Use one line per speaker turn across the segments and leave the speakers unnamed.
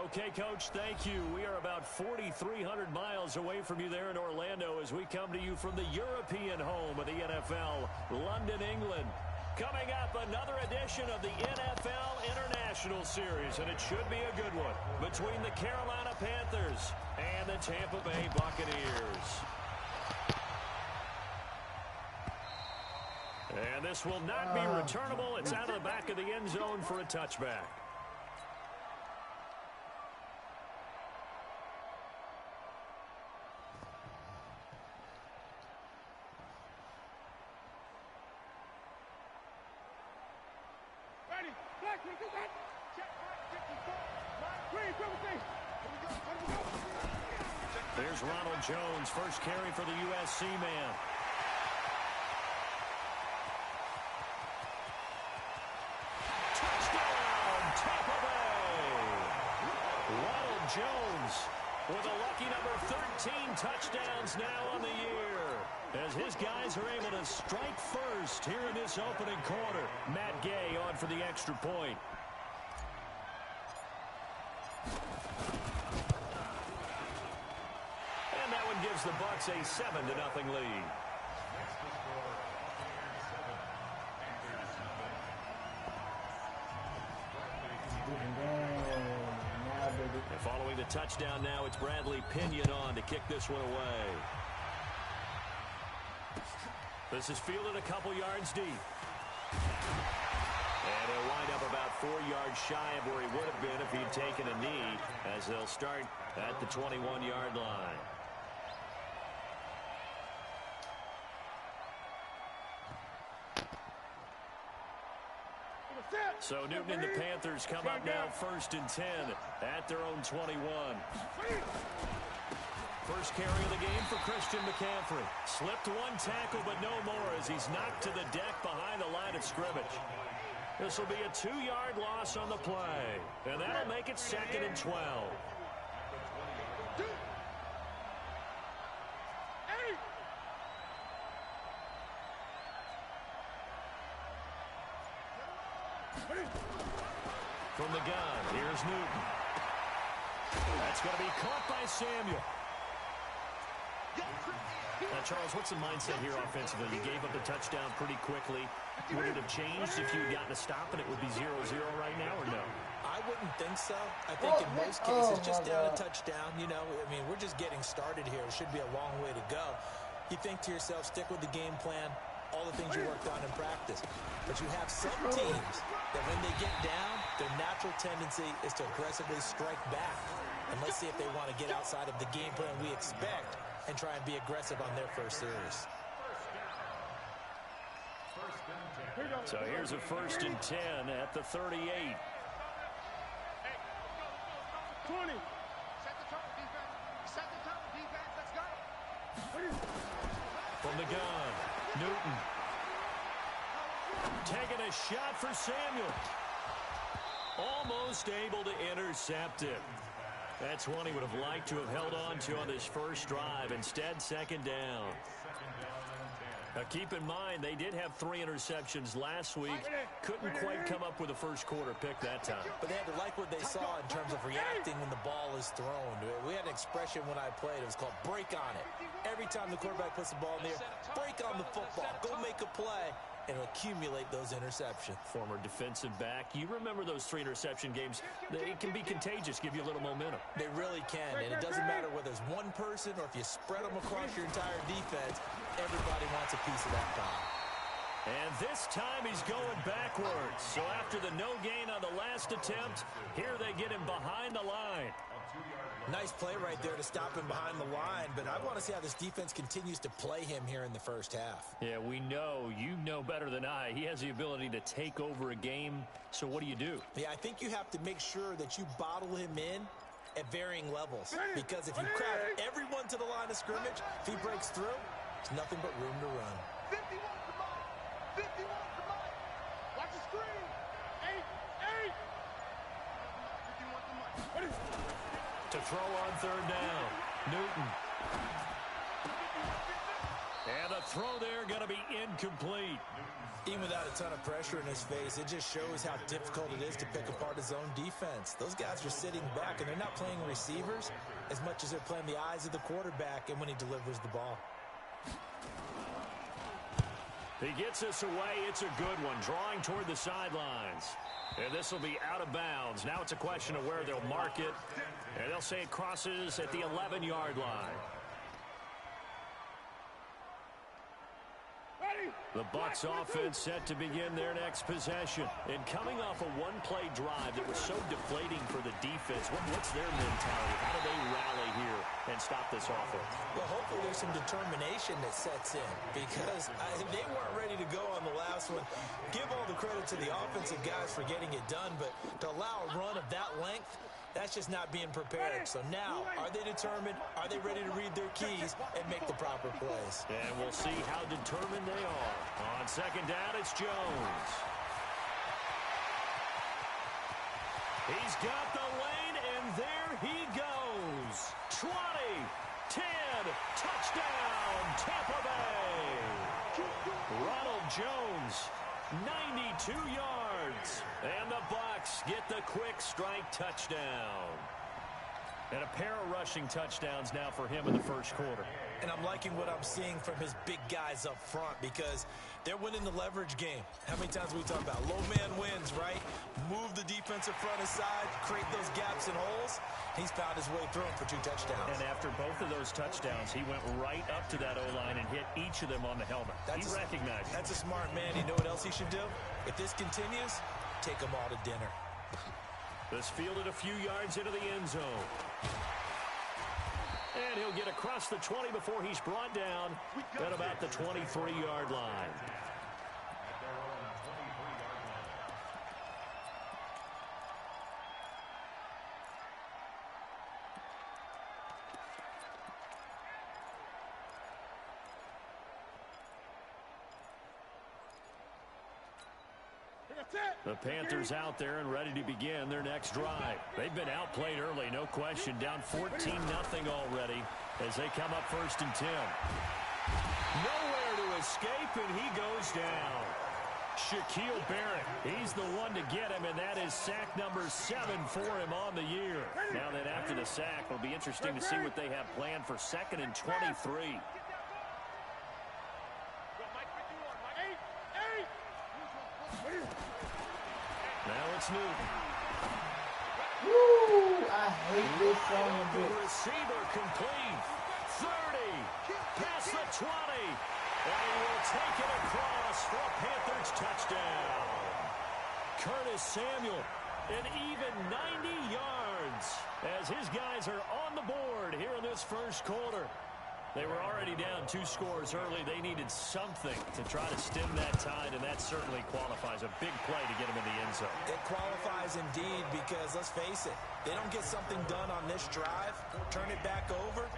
Okay, Coach, thank you. We are about 4,300 miles away from you there in Orlando as we come to you from the European home of the NFL, London, England. Coming up, another edition of the NFL International Series, and it should be a good one, between the Carolina Panthers and the Tampa Bay Buccaneers. And this will not be returnable. It's out of the back of the end zone for a touchback. There's Ronald Jones, first carry for the USC man. Touchdown, Tampa Bay! Ronald Jones with a lucky number 13 touchdowns now on the year, as his guys are able to strike first here in this opening quarter. Matt Gay on for the extra point. Gives the Bucs a 7-0 lead. And following the touchdown now, it's Bradley Pinion on to kick this one away. This is fielded a couple yards deep. And he'll wind up about 4 yards shy of where he would have been if he'd taken a knee, as they'll start at the 21-yard line. So Newton and the Panthers come up now 1st and 10 at their own 21. First carry of the game for Christian McCaffrey. Slipped one tackle, but no more as he's knocked to the deck behind the line of scrimmage. This will be a 2-yard loss on the play, and that'll make it 2nd and 12. From the gun, here's Newton. That's going to be caught by Samuel. Now, Charles, what's the mindset here offensively? You gave up the touchdown pretty quickly. Would it have changed if you had gotten a stop and it would be 0-0 right now, or no?
I wouldn't think so. I think in most cases, just down a touchdown, you know, I mean, we're just getting started here. It should be a long way to go. You think to yourself, stick with the game plan, all the things you worked on in practice. But you have some teams that when they get down, their natural tendency is to aggressively strike back. And let's see if they want to get outside of the game plan we expect and try and be aggressive on their first series.
So here's a 1st and 10 at the 38.
20. Set the tone, defense. Set the tone, defense. Let's go.
From the gun, Newton. Taking a shot for Samuel. Almost able to intercept it. That's one he would have liked to have held on to on this first drive. Instead, 2nd down. Now, keep in mind, they did have 3 interceptions last week. Couldn't quite come up with a first-quarter pick that time.
But they had to like what they saw in terms of reacting when the ball is thrown. We had an expression when I played. It was called break on it. Every time the quarterback puts the ball in the air, break on the football. Go make a play and accumulate those interceptions.
Former defensive back. You remember those 3 interception games. They can be contagious, give you a little momentum.
They really can, and it doesn't matter whether it's one person or if you spread them across your entire defense. Everybody wants a piece of that pie.
And this time he's going backwards. So after the no gain on the last attempt, here they get him behind the line.
Nice play right there to stop him behind the line, but I want to see how this defense continues to play him here in the first half.
Yeah, we know. You know better than I. He has the ability to take over a game, so what do you do?
Yeah, I think you have to make sure that you bottle him in at varying levels, because if you crowd everyone to the line of scrimmage, if he breaks through, there's nothing but room to run.
51 to Mike. 51 to Mike. Watch the screen. 8. 51 to Mike.
To throw on 3rd down, Newton. And a throw there going to be incomplete.
Even without a ton of pressure in his face, it just shows how difficult it is to pick apart his own defense. Those guys are sitting back, and they're not playing receivers as much as they're playing the eyes of the quarterback and when he delivers the ball.
He gets us away. It's a good one, drawing toward the sidelines. And this will be out of bounds. Now it's a question of where they'll mark it. And they'll say it crosses at the 11-yard line. The Bucs offense set to begin their next possession. And coming off a one-play drive that was so deflating for the defense, what's their mentality? How do they rally here and stop this offense?
Well, hopefully there's some determination that sets in because they weren't ready to go on the last one. Give all the credit to the offensive guys for getting it done, but to allow a run of that length, that's just not being prepared. So now, are they determined? Are they ready to read their keys and make the proper plays?
And we'll see how determined they are. On second down, it's Jones. He's got the lane, and there he goes. 20, 10, touchdown, Tampa Bay. Ronald Jones, 92 yards. And the Bucs get the quick strike touchdown. And a pair of rushing touchdowns now for him in the first quarter.
And I'm liking what I'm seeing from his big guys up front because they're winning the leverage game. How many times we talk about low man wins, right? Move the defensive front aside, create those gaps and holes. He's found his way through them for 2 touchdowns.
And after both of those touchdowns, he went right up to that O-line and hit each of them on the helmet. He recognized it.
That's a smart man. You know what else he should do? If this continues, take them all to dinner.
This fielded a few yards into the end zone. And he'll get across the 20 before he's brought down at about the 23-yard line. The Panthers out there and ready to begin their next drive. They've been outplayed early, no question. Down 14-0 already as they come up 1st and 10. Nowhere to escape, and he goes down. Shaquille Barrett, he's the one to get him, and that is sack number 7 for him on the year. Now then, after the sack, it'll be interesting to see what they have planned for 2nd and 23. Now it's Newton.
Woo! I hate this song.
The receiver complete. 30. Past the 20. And he will take it across for a Panthers touchdown. Curtis Samuel, an even 90 yards as his guys are on the board here in this first quarter. They were already down 2 scores early. They needed something to try to stem that tide, and that certainly qualifies. A big play to get them in the end zone.
It qualifies indeed because, let's face it, they don't get something done on this drive, turn it back over.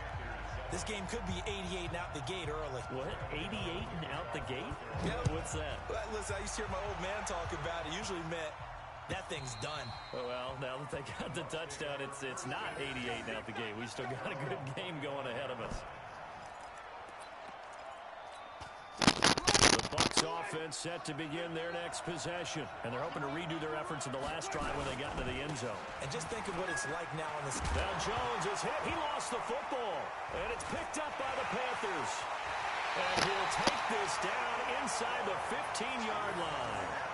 This game could be 88 and out the gate early.
What? 88 and out the gate?
Yeah.
What's that?
Listen, I used to hear my old man talk about it. Usually meant that thing's done.
Oh, well, now that they got the touchdown, it's not 88 and out the gate. We still got a good game going ahead of us. The Bucs offense set to begin their next possession, and they're hoping to redo their efforts in the last drive when they got into the end zone.
And just think of what it's like now on this.
Now Jones is hit. He lost the football, and it's picked up by the Panthers. And he'll take this down inside the 15-yard line.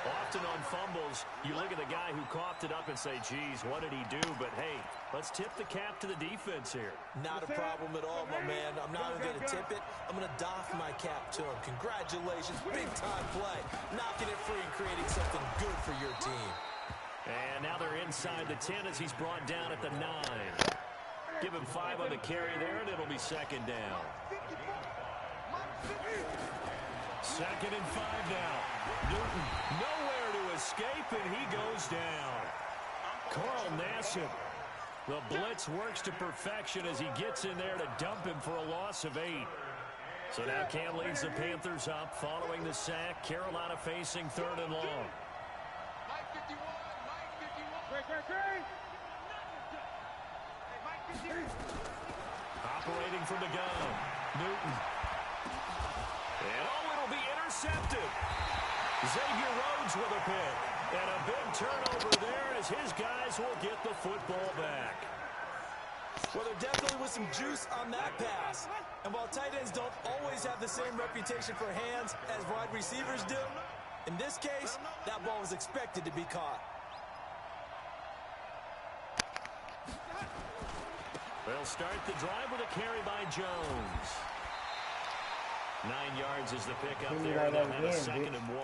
Often on fumbles, you look at the guy who coughed it up and say, geez, what did he do? But, hey, let's tip the cap to the defense here.
Not a problem at all, my man. I'm not even going to tip it. I'm going to doff my cap to him. Congratulations. Big-time play. Knocking it free and creating something good for your team.
And now they're inside the 10 as he's brought down at the 9. Give him 5 on the carry there, and it'll be 2nd down. 2nd and 5 now. Newton nowhere to escape, and he goes down. Carl Nassib. The blitz works to perfection as he gets in there to dump him for a loss of 8. So now Cam leads the Panthers up following the sack. Carolina facing 3rd and long.
Mike 51, Mike 51. Great. Hey, Mike 51.
Operating from the gun. Newton. And oh, it'll will be intercepted. Xavier Rhodes with a pick. And a big turnover there as his guys will get the football back.
Well, there definitely was some juice on that pass. And while tight ends don't always have the same reputation for hands as wide receivers do, in this case, that ball was expected to be caught.
They'll start the drive with a carry by Jones. 9 yards is the pickup there. They'll have a 2nd and 1.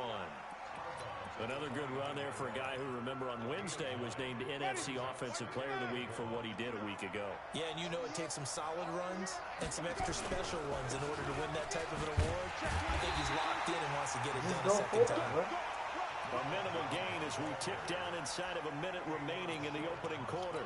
Another good run there for a guy who, remember, on Wednesday was named NFC Offensive Player of the Week for what he did a week ago.
Yeah, and you know it takes some solid runs and some extra special ones in order to win that type of an award. I think he's locked in and wants to get it done a second time.
A minimal gain as we tick down inside of a minute remaining in the opening quarter.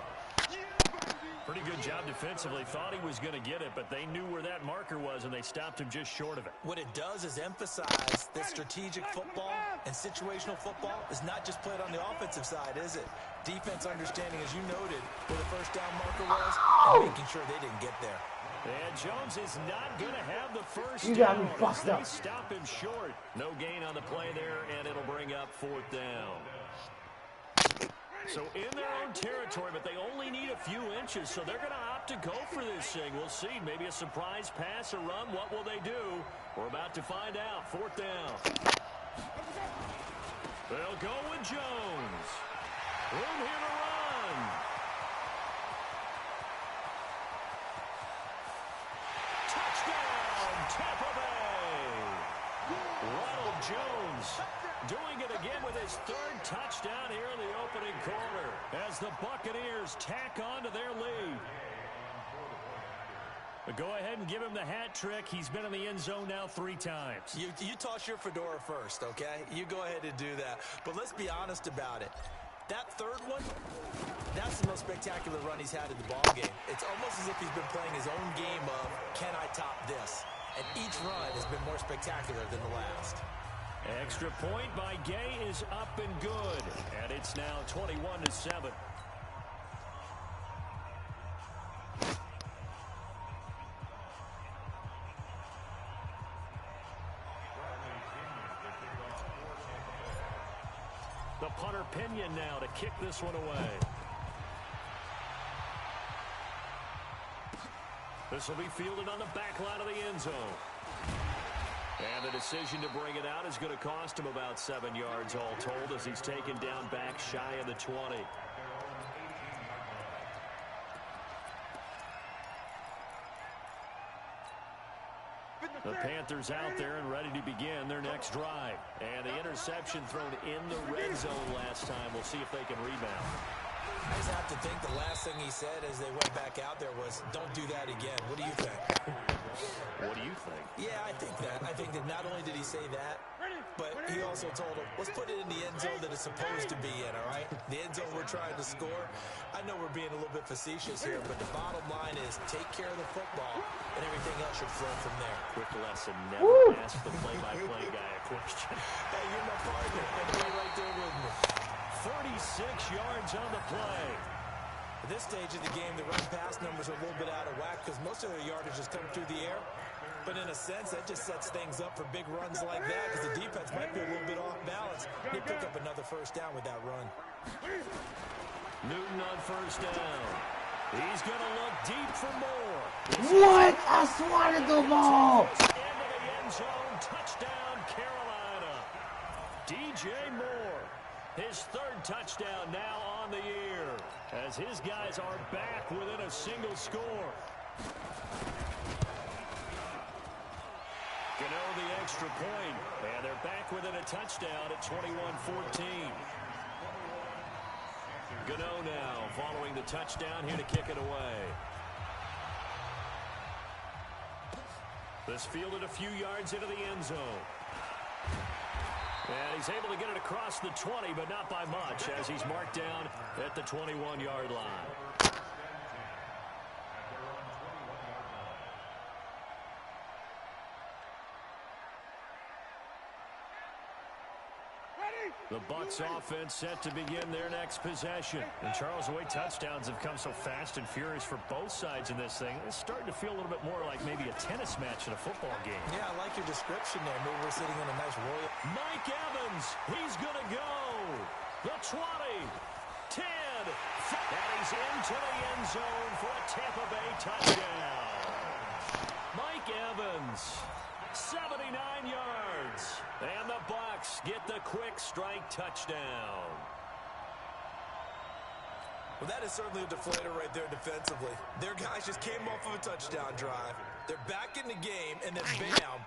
Pretty good job defensively. Thought he was going to get it, but they knew where that marker was, and they stopped him just short of it.
What it does is emphasize that strategic football and situational football is not just played on the offensive side, is it? Defense understanding, as you noted, where the first down marker was, and making sure they didn't get there.
And Jones is not going to have the first
down.
You got
me fucked up.
They stop him short. No gain on the play there, and it'll bring up 4th down. So in their own territory, but they only need a few inches, so they're going to opt to go for this thing. We'll see. Maybe a surprise pass, a run. What will they do? We're about to find out. 4th down. They'll go with Jones. Room here to run. Touchdown, Tampa Bay. Ronald Jones doing it again with his 3rd touchdown here in the opening quarter as the Buccaneers tack on to their lead. But go ahead and give him the hat trick. He's been in the end zone now 3 times.
You toss your fedora first, okay? You go ahead and do that. But let's be honest about it. That 3rd one, that's the most spectacular run he's had in the ballgame. It's almost as if he's been playing his own game of, can I top this? And each run has been more spectacular than the last.
Extra point by Gay is up and good. And it's now 21-7. The punter Pinion now to kick this one away. This will be fielded on the back line of the end zone. And the decision to bring it out is going to cost him about 7 yards all told as he's taken down back shy of the 20. The Panthers out there and ready to begin their next drive. And the interception thrown in the red zone last time. We'll see if they can rebound.
I just have to think the last thing he said as they went back out there was, don't do that again. What do you think?
What do you think?
Yeah, I think that. I think that not only did he say that, but he also told him, let's put it in the end zone that it's supposed to be in, all right? The end zone we're trying to score. I know we're being a little bit facetious here, but the bottom line is take care of the football, and everything else should flow from there.
Quick lesson, never ask the play-by-play guy a question.
Hey, you're my partner. And you're right there with me.
36 yards on the play.
At this stage of the game, the run-pass numbers are a little bit out of whack because most of their yardage has come through the air. But in a sense, that just sets things up for big runs like that because the defense might be a little bit off balance. They pick up another 1st down with that run.
Newton on 1st down. He's going to look deep for more.
What? I swatted the ball.
Into the end zone. Touchdown, Carolina. DJ Moore. His 3rd touchdown now on the year as his guys are back within a single score. Gano the extra point, and they're back within a touchdown at 21-14. Gano now following the touchdown here to kick it away. This fielded a few yards into the end zone. And he's able to get it across the 20, but not by much, as he's marked down at the 21-yard line.
Ready?
The Bucs offense set to begin their next possession. And Charles, the way touchdowns have come so fast and furious for both sides in this thing, it's starting to feel a little bit more like maybe a tennis match in a football game.
Yeah, I like your description there. Maybe we're sitting in a nice royal.
Mike Evans, he's going to go. The 20, 10, and he's into the end zone for a Tampa Bay touchdown. Mike Evans, 79 yards. And the Bucs get the quick strike touchdown.
Well, that is certainly a deflator right there defensively. Their guys just came off of a touchdown drive. They're back in the game, and then bam,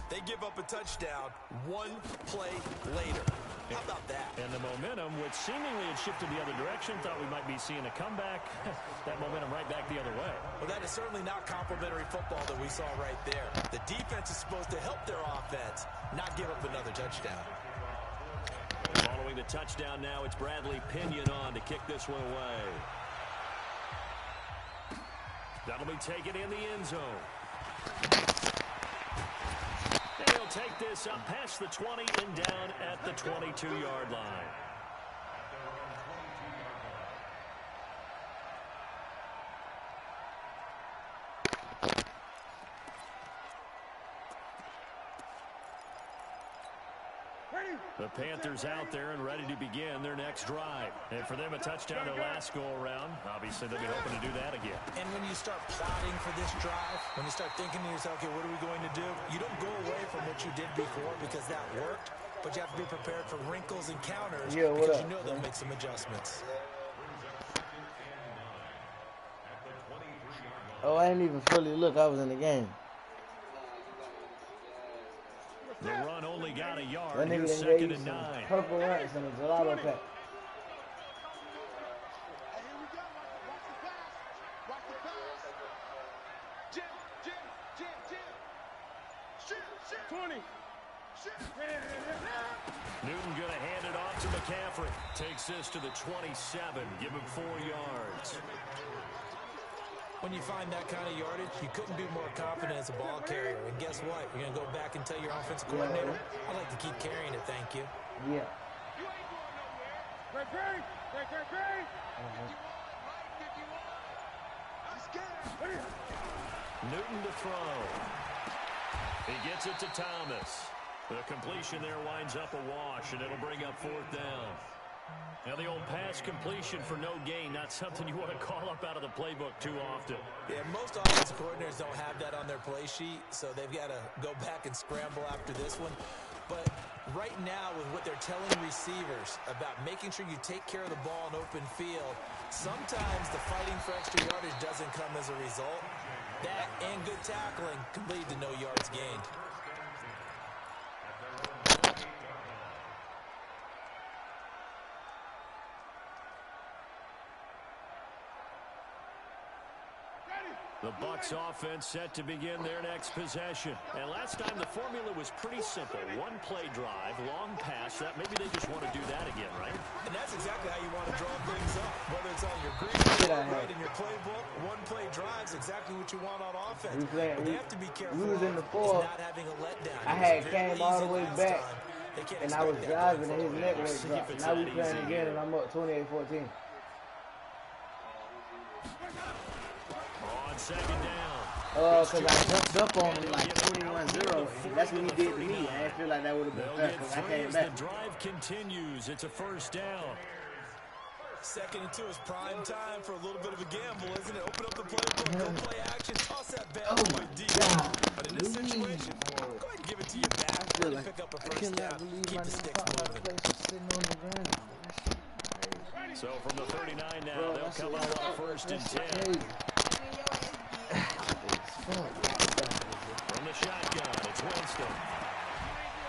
they give up a touchdown one play later. How about that?
And the momentum, which seemingly had shifted the other direction, thought we might be seeing a comeback. That momentum right back the other way.
Well, that is certainly not complimentary football that we saw right there. The defense is supposed to help their offense, not give up another touchdown.
Following the touchdown now, it's Bradley Pinion on to kick this one away. That'll be taken in the end zone. And he'll take this up past the 20 and down at the 22-yard line. The Panthers out there and ready to begin their next drive. And for them, a touchdown their last go-around. Obviously, they'll be hoping to do that again.
And when you start plotting for this drive, when you start thinking to yourself, okay, what are we going to do? You don't go away from what you did before because that worked, but you have to be prepared for wrinkles and counters because you know they'll make some adjustments.
Oh, I didn't even fully look. I was in the game.
The run only got a yard.
That nigga
Here's
done
2nd
gave
and
some
9.
purple ranks and a gelato pack.
Hey, here we go. Watch the pass. Watch the pass. Jim. Shoot. 20. Shoot.
Newton going to hand it off to McCaffrey. Takes this to the 27. Give him 4 yards.
When you find that kind of yardage, you couldn't be more confident as a ball carrier. And guess what? You're going to go back and tell your offensive coordinator, I'd like to keep carrying it, thank you.
Yeah.
You ain't going nowhere. Great. Let's get it.
Newton to throw. He gets it to Thomas. The completion there winds up a wash, and it'll bring up 4th down. Now, the old pass completion for no gain, not something you want to call up out of the playbook too often.
Yeah, most offensive coordinators don't have that on their play sheet, so they've got to go back and scramble after this one. But right now, with what they're telling receivers about making sure you take care of the ball in open field, sometimes the fighting for extra yardage doesn't come as a result. That and good tackling can lead to no yards gained.
The Bucs offense set to begin their next possession. And last time the formula was pretty simple. One play drive, long pass. That maybe they just want to do that again, right?
And that's exactly how you want to draw things up. Whether it's on your green board, right in your playbook, one play drives exactly what you want on offense. But they have to be careful.
We was in the fourth.
Not having a letdown.
I had came all the way back, and I was driving, and his neck was dropped. Now we playing again, and I'm up 28-14.
On 2nd down.
Because I jumped up on him like 21-0. That's what he did to me. I didn't feel like that would have been fair because I came back.
The drive continues. It's a 1st down.
2nd and 2 is prime time for a little bit of a gamble, isn't it? Open up the playbook, go play action, toss that ball deep. But in this situation, go ahead and give it to your back. Really pick up a 1st down. Keep the sticks moving.
So from the 39 now, they'll come out on 1st and 10. From the shotgun, it's Winston.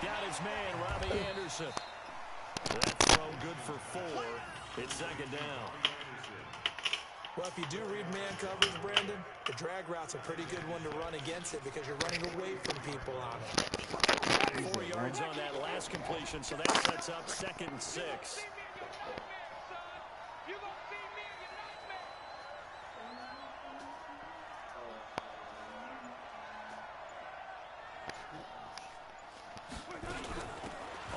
Got his man, Robbie Anderson. That throw good for 4. It's 2nd down.
Well, if you do read man coverage, Brandon, the drag route's a pretty good one to run against it because you're running away from people on it.
4 yards on that last completion, so that sets up 2nd and 6.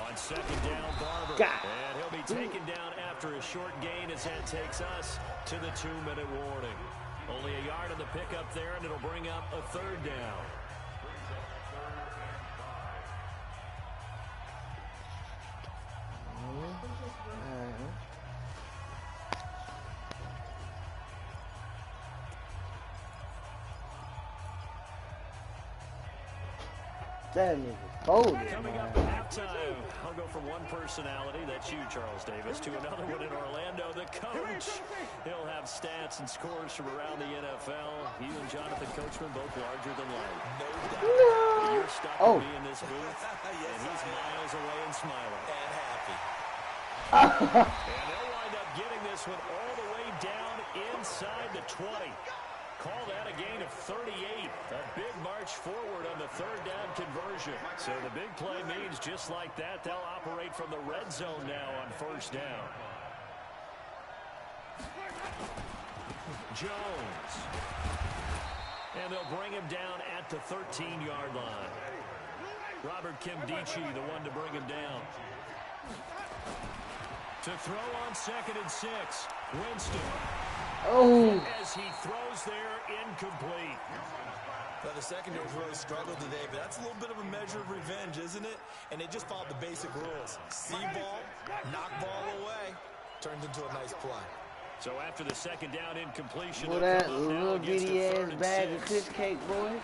On On second down, Barber.
God.
And he'll be taken down after a short gain as that takes us to the 2-minute warning. Only a yard on the pickup there, and it'll bring up a third down.
That nigga folded.
Coming up at halftime, I'll go from one personality, that's you, Charles Davis, to another one in Orlando, the coach. He'll have stats and scores from around the NFL. You and Jonathan Coachman both larger than life. No doubt. You're stuck with me in this booth, and he's miles away and smiling.
And happy.
And they'll wind up getting this one all the way down inside the 20. Call that a gain of 38. A big march forward on the third down conversion. So the big play means just like that, they'll operate from the red zone now on first down. Jones. And they'll bring him down at the 13-yard line. Robert Kimdichie, the one to bring him down. To throw on 2nd and 6. Winston.
Oh.
As he throws there, incomplete.
Well, the secondary's really struggled today, but that's a little bit of a measure of revenge, isn't it? And they just followed the basic rules. See ball, knock ball away, turns into a nice play.
So after the second down incompletion,
Boy, that little bitty ass bag of fish cake, boy.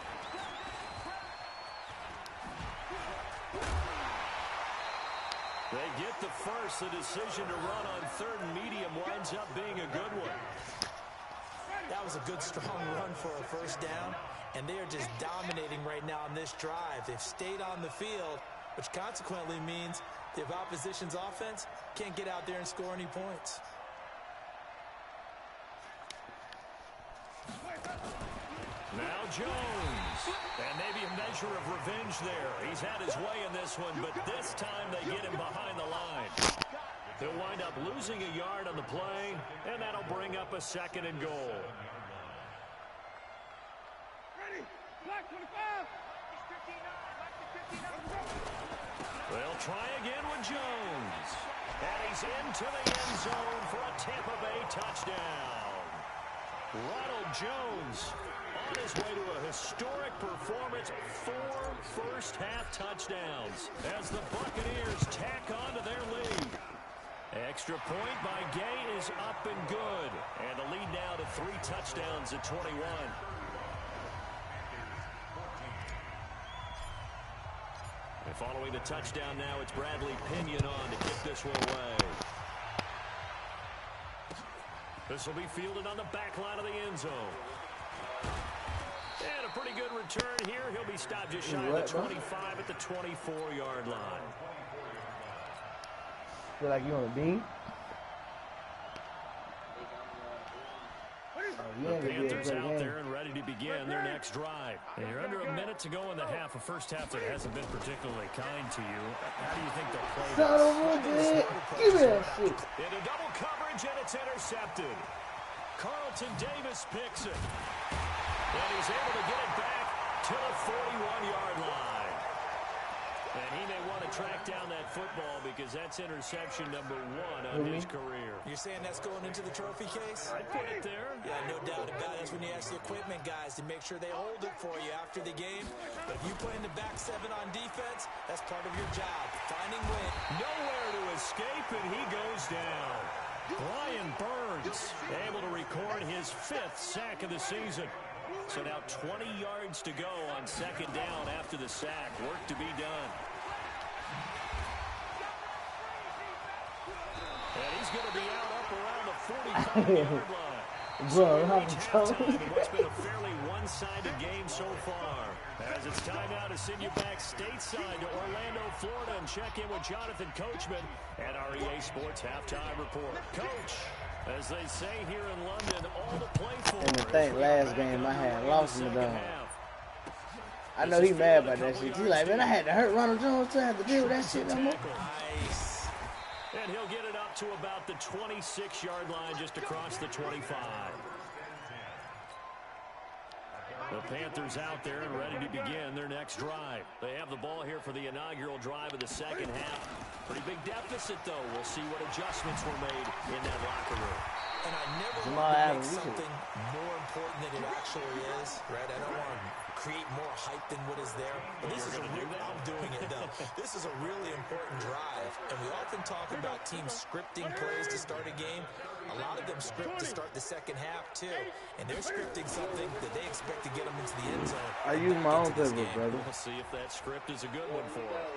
They get the first. The decision to run on 3rd and medium winds up being a good one.
That was a good, strong run for a first down, and they are just dominating right now on this drive. They've stayed on the field, which consequently means the opposition's offense can't get out there and score any points.
Now Jones. And maybe a measure of revenge there. He's had his way in this one, but this time they get him behind the line. They'll wind up losing a yard on the play, and that'll bring up a 2nd and goal.
Ready. Black 25.
They'll try again with Jones. And he's into the end zone for a Tampa Bay touchdown. Ronald Jones on his way to a historic performance, 4 first-half touchdowns as the Buccaneers tack on to their lead. Extra point by Gay is up and good. And the lead now to 3 touchdowns at 21. And following the touchdown now, it's Bradley Pinion on to kick this one away. This will be fielded on the back line of the end zone. And a pretty good return here. He'll be stopped just shy of the 25 at the 24-yard line.
Feel like you on a beam?
The Panthers out there and ready to begin their next drive. And you're under a minute to go in the half, a first half that hasn't been particularly kind to you. How do you think they'll play
Son of a bitch. Give me that shit.
Into double coverage, and it's intercepted. Carlton Davis picks it. And he's able to get it back to the 41-yard line. And he may want to track down that football because that's interception number 1 on his career.
You're saying that's going into the trophy case?
I'd put it there.
Yeah, no doubt about it. That's when you ask the equipment guys to make sure they hold it for you after the game. But if you play in the back 7 on defense, that's part of your job. Finding win.
Nowhere to escape, and he goes down. Brian Burns able to record his 5th sack of the season. So now 20 yards to go on second down after the sack. Work to be done. And he's going to be out up around the 45-yard line.
Bro,
What's been a fairly one-sided game so far. As it's time now to send you back stateside to Orlando, Florida, and check in with Jonathan Coachman at our EA Sports Halftime Report. Coach, as they say here in London, all to play for.
And I think last game I had lost in the dog. I know he mad about that shit. He's like, man, I had to hurt Ronald Jones to have to deal with that shit no more.
Nice. And he'll get it up to about the 26-yard line just across the 25. The Panthers out there and ready to begin their next drive. They have the ball here for the inaugural drive of the second half. Pretty big deficit, though. We'll see what adjustments were made in that locker room.
And I never want to make something more important than it actually is, right? I don't want to create more hype than what is there. But this is I'm doing it, though. This is a really important drive. And we often talk about teams scripting plays to start a game. A lot of them script to start the second half, too. And they're scripting something that they expect to get them into the end zone.
I use my own pivot, brother.
We'll see if that script is a good one for them.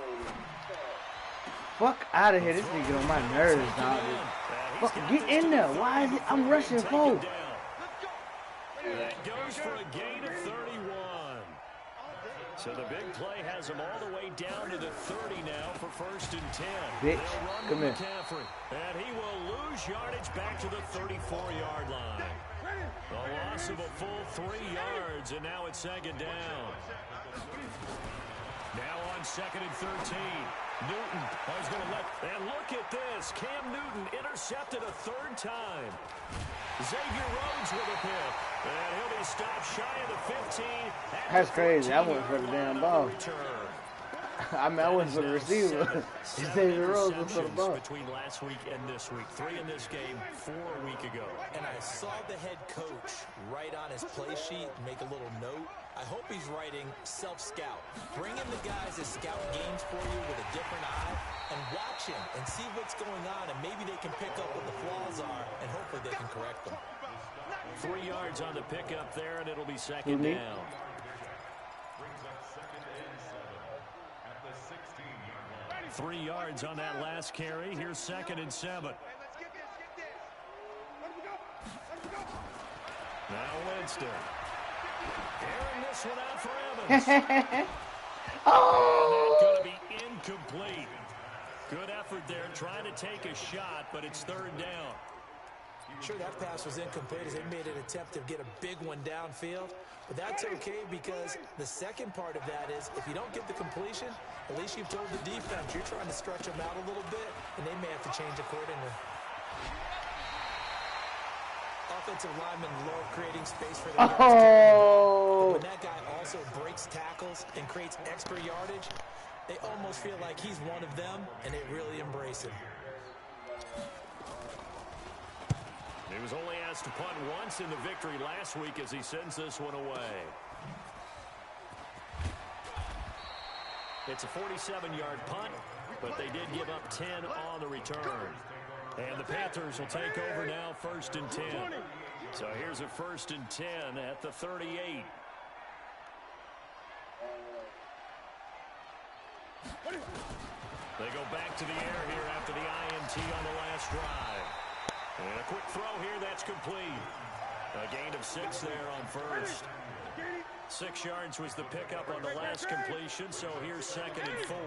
Fuck out of here. This nigga on my nerves, dog. Fuck, get in there. Why is it? I'm rushing forward.
That goes for a gain of 31. So the big play has him all the way down to the 30 now for 1st and 10.
Bitch, come here.
McCaffrey, and he will lose yardage back to the 34-yard line. A loss of a full 3 yards, and now it's 2nd down. Now on 2nd and 13. Newton is going to and look at this. Cam Newton intercepted a 3rd time. Xavier Rhodes with a pick. And he'll be stopped shy of the 15.
That's crazy. I went for the damn ball. I mean, I went for the receiver. Xavier Rhodes went for the ball.
Between last week and this week. 3 in this game, 4 a week ago.
And I saw the head coach write on his play sheet, make a little note. I hope he's writing self-scout. Bring in the guys that scout games for you with a different eye and watch him and see what's going on, and maybe they can pick up what the flaws are, and hopefully they can correct them.
3 yards on the pickup there, and it'll be 2nd down. 3 yards on that last carry. Here's 2nd and 7. Now Winston. Airing this one out for Evans.
Oh!
And that's going to be incomplete. Good effort there, trying to take a shot, but it's 3rd down.
Sure, that pass was incomplete as they made an attempt to get a big one downfield. But that's okay because the second part of that is if you don't get the completion, at least you've told the defense you're trying to stretch them out a little bit, and they may have to change accordingly. Offensive linemen love creating space for their guys. But when that guy also breaks tackles and creates extra yardage, they almost feel like he's one of them, and they really embrace him.
He was only asked to punt once in the victory last week as he sends this one away. It's a 47-yard punt, but they did give up 10 on the return. And the Panthers will take over now, 1st and 10. So here's a 1st and 10 at the 38. They go back to the air here after the INT on the last drive. And a quick throw here, that's complete. A gain of 6 there on 1st. 6 yards was the pickup on the last completion, so here's 2nd and 4.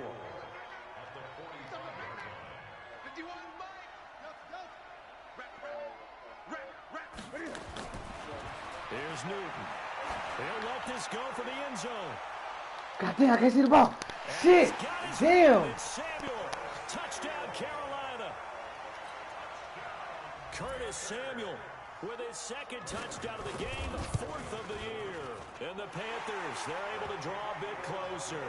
Here's Newton. He'll let this go for the end zone.
God damn, I can't see the ball. Shit. Damn.
Samuel. Touchdown, Carolina. Curtis Samuel with his 2nd touchdown of the game, 4th of the year. And the Panthers, they're able to draw a bit closer.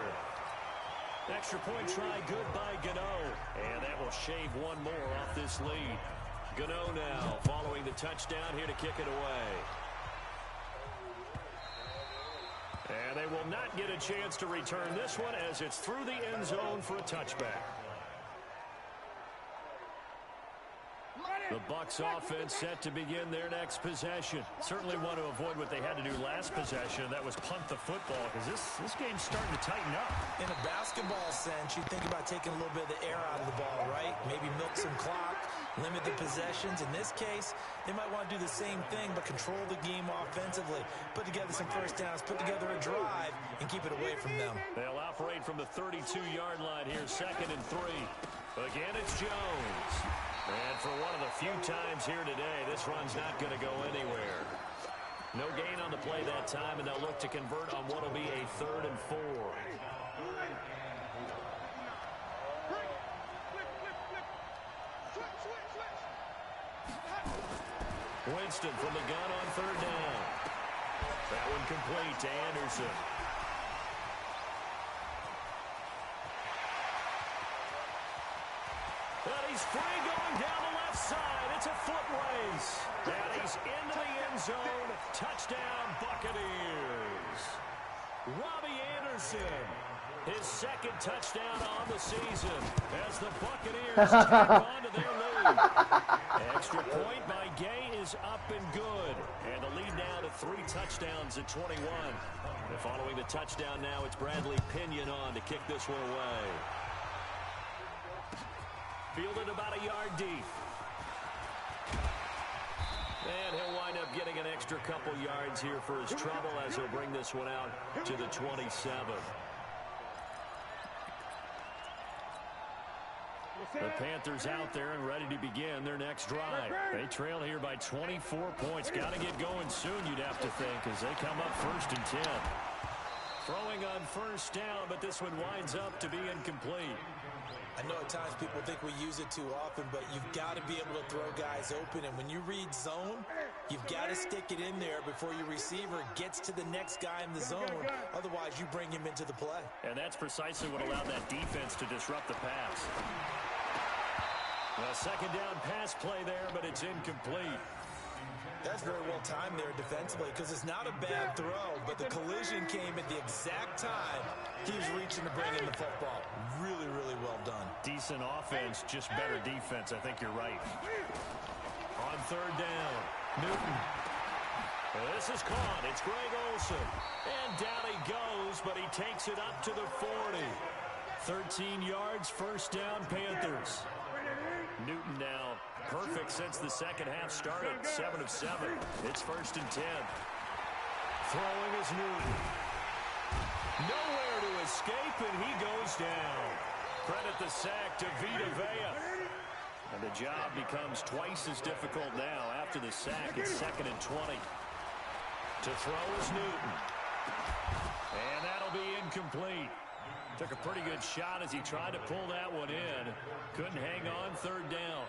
Extra point try good by Gano. And that will shave one more off this lead. Gano now following the touchdown here to kick it away. And they will not get a chance to return this one as it's through the end zone for a touchback. The Bucs offense set to begin their next possession. Certainly want to avoid what they had to do last possession. That was punt the football because this game's starting to tighten up.
In a basketball sense, you think about taking a little bit of the air out of the ball, right? Maybe milk some clock, limit the possessions. In this case, they might want to do the same thing but control the game offensively. Put together some first downs, put together a drive, and keep it away from them.
They'll operate from the 32-yard line here, 2nd and 3. Again, it's Jones. And for one of the few times here today, this run's not going to go anywhere. No gain on the play that time, and they'll look to convert on what will be a 3rd and 4. Winston from the gun on 3rd down. That one complete to Anderson. And he's free going down the left side. It's a foot race. And he's into the end zone. Touchdown, Buccaneers. Robbie Anderson, his second touchdown on the season as the Buccaneers take on to their lead. Extra point by Gay is up and good. And the lead now to 3 touchdowns at 21. And following the touchdown now, it's Bradley Pinion on to kick this one away. Fielded about a yard deep. And he'll wind up getting an extra couple yards here for his trouble as he'll bring this one out to the 27. The Panthers out there and ready to begin their next drive. They trail here by 24 points. Got to get going soon, you'd have to think, as they come up 1st and 10. Throwing on 1st down, but this one winds up to be incomplete.
I know at times people think we use it too often, but you've got to be able to throw guys open. And when you read zone, you've got to stick it in there before your receiver gets to the next guy in the zone. Otherwise, you bring him into the play.
And that's precisely what allowed that defense to disrupt the pass. A second down pass play there, but it's incomplete.
That's very well timed there defensively because it's not a bad throw, but the collision came at the exact time he was reaching to bring in the football. Really, really well done.
Decent offense, just better defense. I think you're right. On 3rd down, Newton. This is caught. It's Greg Olsen. And down he goes, but he takes it up to the 40. 13 yards, 1st down, Panthers. Newton now perfect since the second half started. 7 of 7. It's 1st and 10. Throwing is Newton. Nowhere to escape, and he goes down. Credit the sack to Vita Vea. And the job becomes twice as difficult now after the sack. It's 2nd and 20. To throw is Newton. And that'll be incomplete. Took a pretty good shot as he tried to pull that one in. Couldn't hang on 3rd down.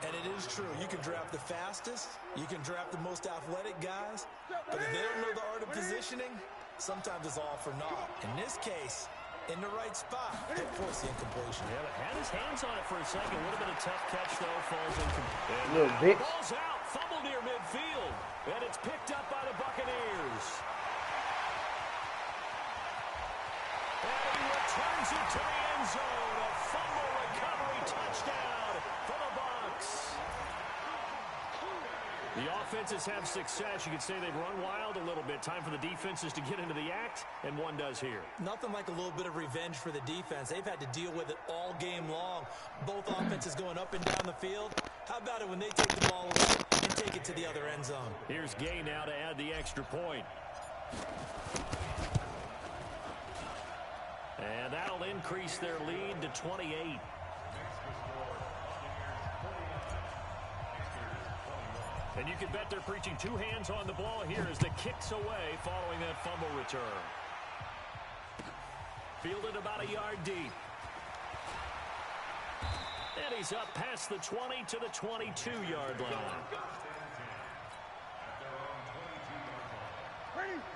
And it is true. You can draft the fastest. You can draft the most athletic guys. But if they don't know the art of positioning, sometimes it's all for naught. In this case, in the right spot, they force the incompletion.
Yeah, but had his hands on it for a second. Would have been a tough catch, though. Falls incomplete.
Little bitch.
Ball's out. Fumble near midfield. And it's picked up by the Buccaneers. And he returns it to the end zone. A fumble recovery touchdown for the Bucs. The offenses have success. You could say they've run wild a little bit. Time for the defenses to get into the act, and one does here.
Nothing like a little bit of revenge for the defense. They've had to deal with it all game long. Both offenses going up and down the field. How about it when they take the ball away and take it to the other end zone?
Here's Gay now to add the extra point. And that'll increase their lead to 28. And you can bet they're preaching 2 hands on the ball here as the kick's away following that fumble return. Fielded about a yard deep. And he's up past the 20 to the 22-yard line.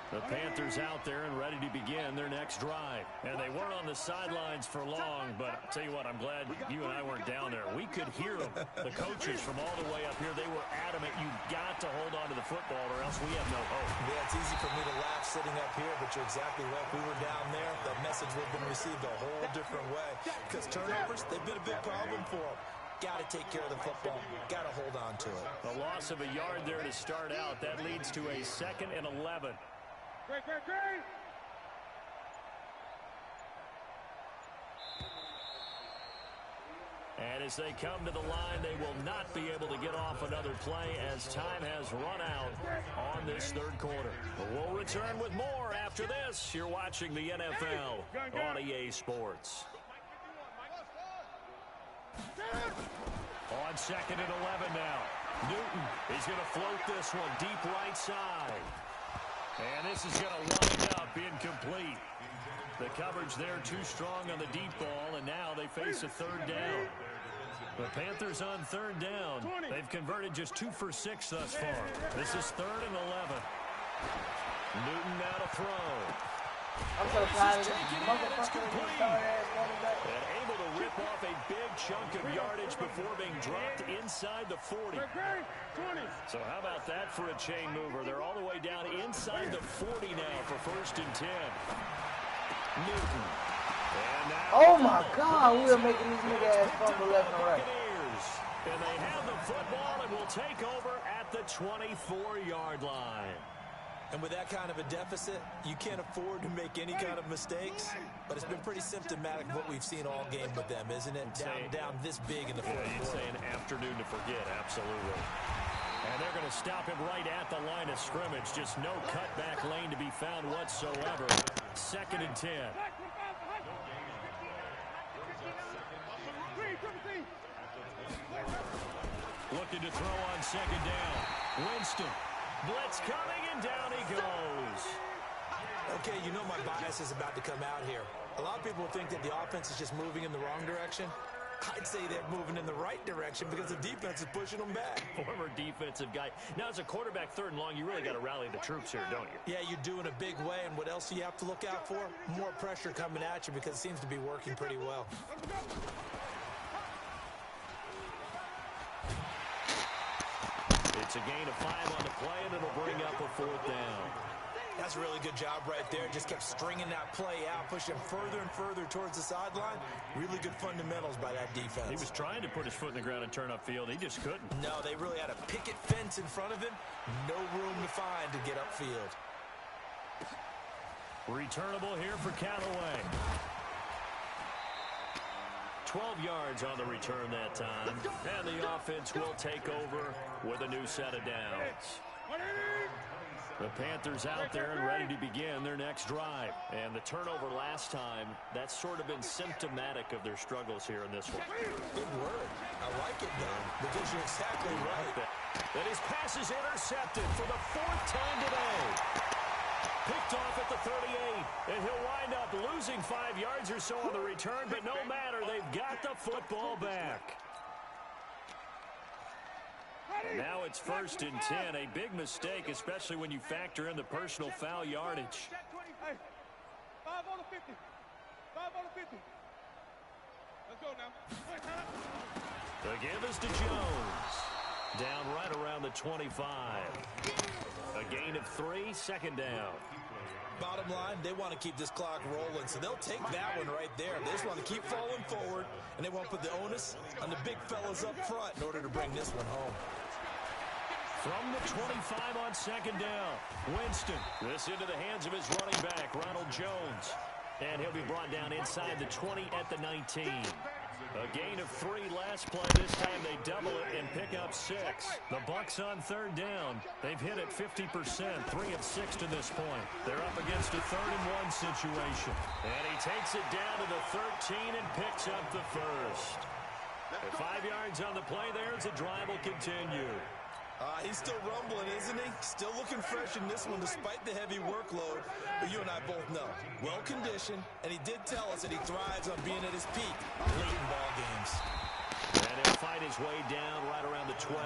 The Panthers out there and ready to begin their next drive. And they weren't on the sidelines for long, but I'll tell you what, I'm glad you and I weren't down there. We could hear them, the coaches from all the way up here. They were adamant, you've got to hold on to the football or else we have no hope.
Yeah, it's easy for me to laugh sitting up here, but you're exactly right. If we were down there, that message would have been received a whole different way. Because turnovers, they've been a big problem for them. Got to take care of the football. Got to hold on to it.
A loss of a yard there to start out. That leads to a 2nd and 11.
Great.
And as they come to the line, they will not be able to get off another play as time has run out on this 3rd quarter. We'll return with more after this. You're watching the NFL on EA Sports. On 2nd and 11 now. Newton is going to float this one deep right side. And this is going to wind up incomplete. The coverage there too strong on the deep ball, and now they face a 3rd down. The Panthers on 3rd down. They've converted just 2 for 6 thus far. This is 3rd and 11. Newton now to throw.
I'm so proud of this motherfucker with his sorry-ass running back.
And able to rip off a big chunk of yardage before being dropped inside the 40. So how about that for a chain mover? They're all the way down inside the 40 now for 1st and 10. Newton. And now
Oh my God, we are making these nigga ass fumble left and right.
And they have the football and will take over at the 24-yard line.
And with that kind of a deficit, you can't afford to make any kind of mistakes. But it's been pretty symptomatic of what we've seen all game with them, isn't it? Down this big in the fourth
you'd
quarter.
say an afternoon to forget, absolutely. And they're going to stop him right at the line of scrimmage. Just no cutback lane to be found whatsoever. 2nd and 10. Looking to throw on 2nd down. Winston. Blitz coming, and down he goes.
Okay, you know my bias is about to come out here. A lot of people think that the offense is just moving in the wrong direction. I'd say they're moving in the right direction because the defense is pushing them back.
Former defensive guy. Now, as a quarterback, 3rd and long, you really got to rally the troops here, don't you?
Yeah, you do in a big way, and what else do you have to look out for? More pressure coming at you because it seems to be working pretty well.
It's a gain of 5 on the play, and it'll bring up a 4th down.
That's a really good job right there. Just kept stringing that play out, pushing further and further towards the sideline. Really good fundamentals by that defense.
He was trying to put his foot in the ground and turn upfield. He just couldn't.
No, they really had a picket fence in front of him. No room to find to get upfield.
Returnable here for Callaway. 12 yards on the return that time. And the offense will take over with a new set of downs. The Panthers out there and ready to begin their next drive. And the turnover last time, that's sort of been symptomatic of their struggles here in this one.
Good word. I like it, though, because you're exactly right.
And his pass is intercepted for the 4th time today. Picked off at the 38, and he'll wind up losing 5 yards or so on the return, but no matter, they've got the football back. And now it's 1st and 10, a big mistake, especially when you factor in the personal foul yardage.
5 on the 50. 5 on the 50. Let's go now.
The give is to Jones. Down right around the 25. A gain of 3, 2nd down.
Bottom line, they want to keep this clock rolling, so they'll take that one right there. They just want to keep falling forward, and they want to put the onus on the big fellas up front in order to bring this one home.
From the 25 on 2nd down, Winston. This into the hands of his running back, Ronald Jones. And he'll be brought down inside the 20 at the 19. A gain of 3 last play. This time they double it and pick up 6. The Bucs on 3rd down. They've hit it 50%, 3 of 6 to this point. They're up against a 3rd and 1 situation. And he takes it down to the 13 and picks up the 1st. At 5 yards on the play there as the drive will continue.
He's still rumbling, isn't he? Still looking fresh in this one despite the heavy workload. But you and I both know, well-conditioned, and he did tell us that he thrives on being at his peak late in ball games.
And he'll fight his way down right around the 12.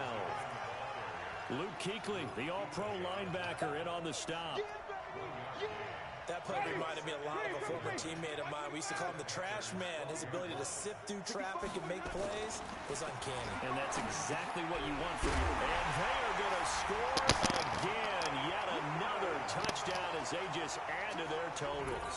Luke Kuechly, the all-pro linebacker, in on the stop.
That play reminded me a lot of a former teammate of mine. We used to call him the trash man. His ability to sift through traffic and make plays was uncanny.
And that's exactly what you want from you. And they are going to score again. Yet another touchdown as they just add to their totals.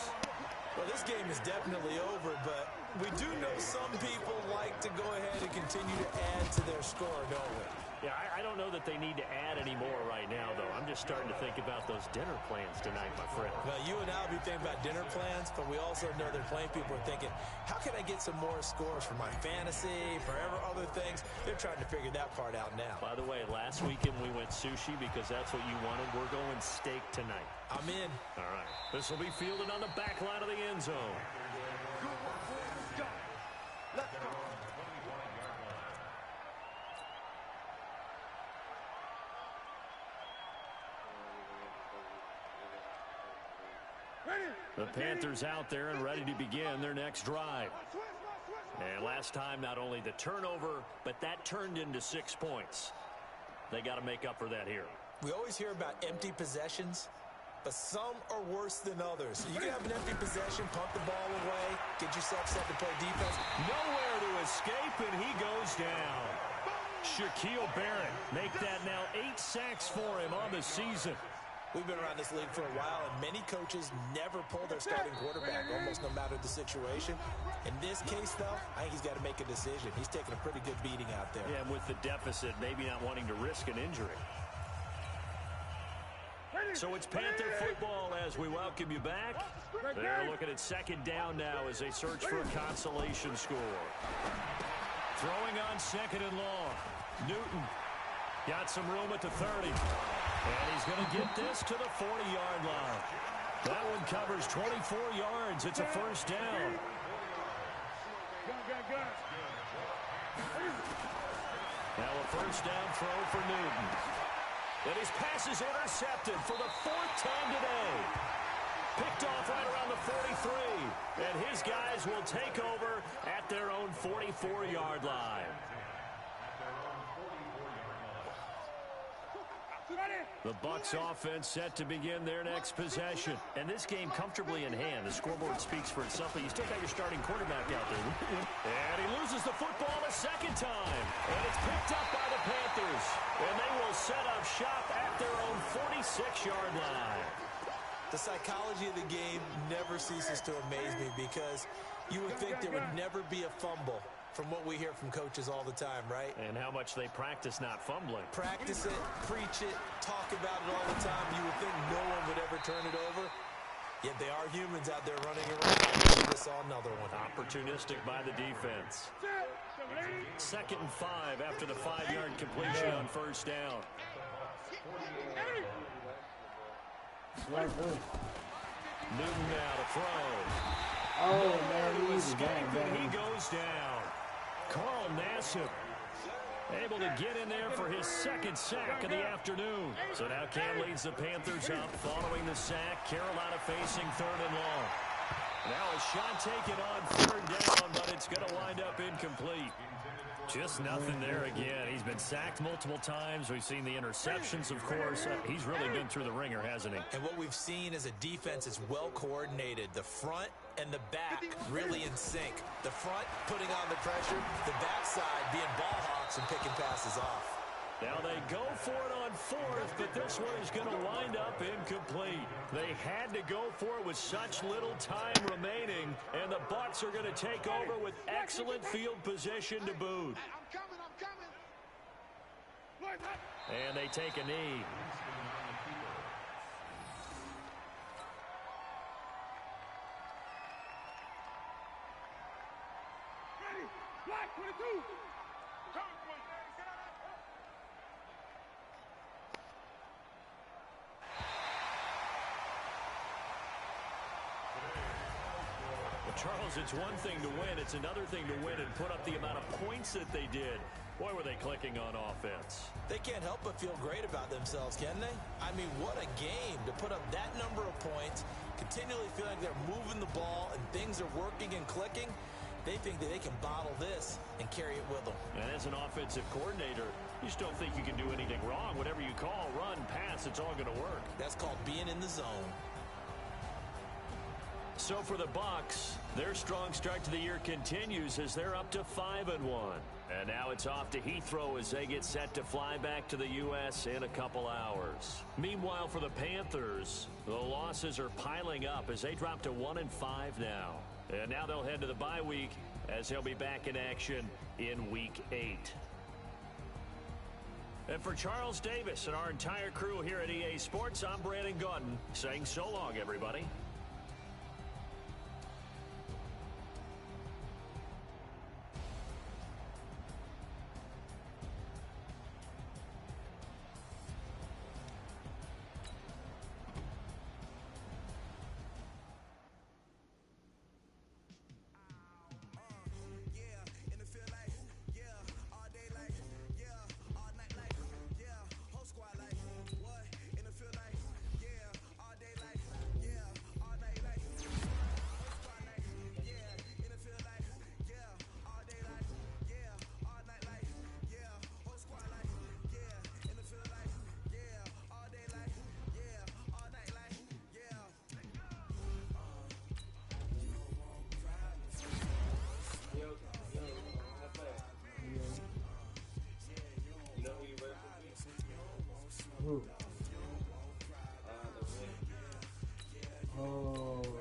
Well, this game is definitely over, but we do know some people like to go ahead and continue to add to their score, don't we?
Yeah, I don't know that they need to add any more right now, though. I'm just starting to think about those dinner plans tonight, my friend.
Well, you and I will be thinking about dinner plans, but we also know that plenty of people are thinking, how can I get some more scores for my fantasy, for other things? They're trying to figure that part out now.
By the way, last weekend we went sushi because that's what you wanted. We're going steak tonight.
I'm in.
All right. This will be fielded on the back line of the end zone.
Let's go.
The Panthers out there and ready to begin their next drive. And last time, not only the turnover, but that turned into 6 points. They got to make up for that here.
We always hear about empty possessions, but some are worse than others. You can have an empty possession, pump the ball away, get yourself set to play defense.
Nowhere to escape, and he goes down. Shaquille Barrett make that now 8 sacks for him on the season.
We've been around this league for a while, and many coaches never pull their starting quarterback, almost no matter the situation. In this case, though, I think he's got to make a decision. He's taking a pretty good beating out there.
Yeah, and with the deficit, maybe not wanting to risk an injury. So it's Panther football as we welcome you back. They're looking at second down now as they search for a consolation score. Throwing on second and long. Newton got some room at the 30. And he's going to get this to the 40-yard line. That one covers 24 yards. It's a first down. Now a first down throw for Newton. And his pass is intercepted for the 4th time today. Picked off right around the 43. And his guys will take over at their own 44-yard line. The Bucs offense set to begin their next possession. And this game comfortably in hand. The scoreboard speaks for itself, but you still got your starting quarterback out there. And he loses the football a second time. And it's picked up by the Panthers. And they will set up shop at their own 46-yard line.
The psychology of the game never ceases to amaze me because you would think there would never be a fumble from what we hear from coaches all the time, right?
And how much they practice not fumbling.
Practice it, preach it, talk about it all the time. You would think no one would ever turn it over. Yet they are humans out there running around. We saw another one.
Opportunistic by the defense. 2nd and 5 after the 5-yard completion on first down. Newton now to throw.
Oh, man,
To escape, and he goes down. Carl Nassib able to get in there for his 2nd sack of the afternoon. So now Cam leads the Panthers up following the sack. Carolina facing 3rd and long. Now a shot taken on 3rd down, but it's going to wind up incomplete. Just nothing there again. He's been sacked multiple times. We've seen the interceptions, of course. He's really been through the ringer, hasn't he?
And what we've seen is a defense is well coordinated. The front and the back really in sync. The front putting on the pressure, the backside being ball hawks and picking passes off.
Now they go for it on 4th, but this one is going to wind up incomplete. They had to go for it with such little time remaining, and the Bucs are going to take over with excellent field position to boot.
I'm coming.
And they take a knee.
Ready. Black 22.
Charles, it's one thing to win. It's another thing to win and put up the amount of points that they did. Boy, were they clicking on offense.
They can't help but feel great about themselves, can they? I mean, what a game to put up that number of points, continually feeling like they're moving the ball and things are working and clicking. They think that they can bottle this and carry it with them.
And as an offensive coordinator, you just don't think you can do anything wrong. Whatever you call, run, pass, it's all going to work.
That's called being in the zone.
So for the Bucs, their strong start to the year continues as they're up to 5-1. And now it's off to Heathrow as they get set to fly back to the U.S. in a couple hours. Meanwhile, for the Panthers, the losses are piling up as they drop to 1-5 now. And now they'll head to the bye week as they'll be back in action in Week 8. And for Charles Davis and our entire crew here at EA Sports, I'm Brandon Gaudin saying so long, everybody.
Who? Oh, shit.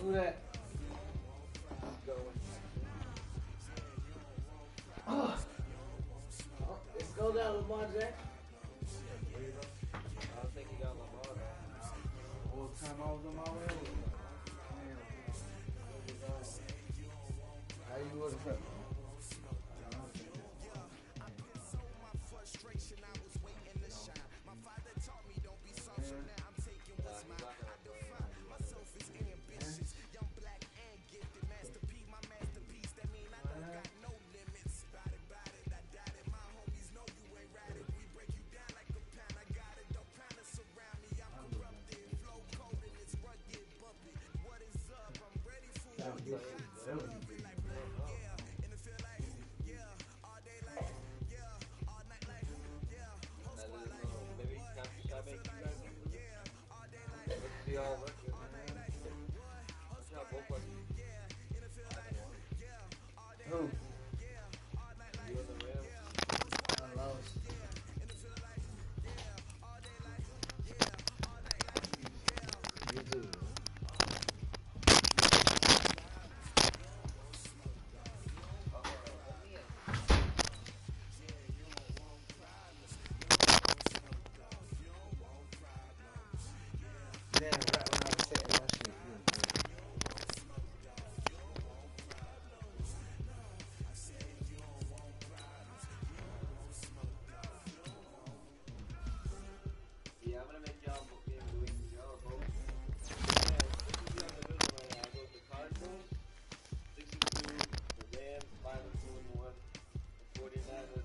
Who that? Oh, let's go down, Lamar Jack.
I don't think he got Lamar though.
All the time I was on my way over. How you with the prep? Who?
You and the Rams.
I lost. You too. Damn, right when I was setting my shit.
Yeah, I'm gonna make y'all game of the week. Y'all both. Yeah, this is the division right now. I go with the Cardinals, 6-2, the Rams, 5-2-1, the 49ers,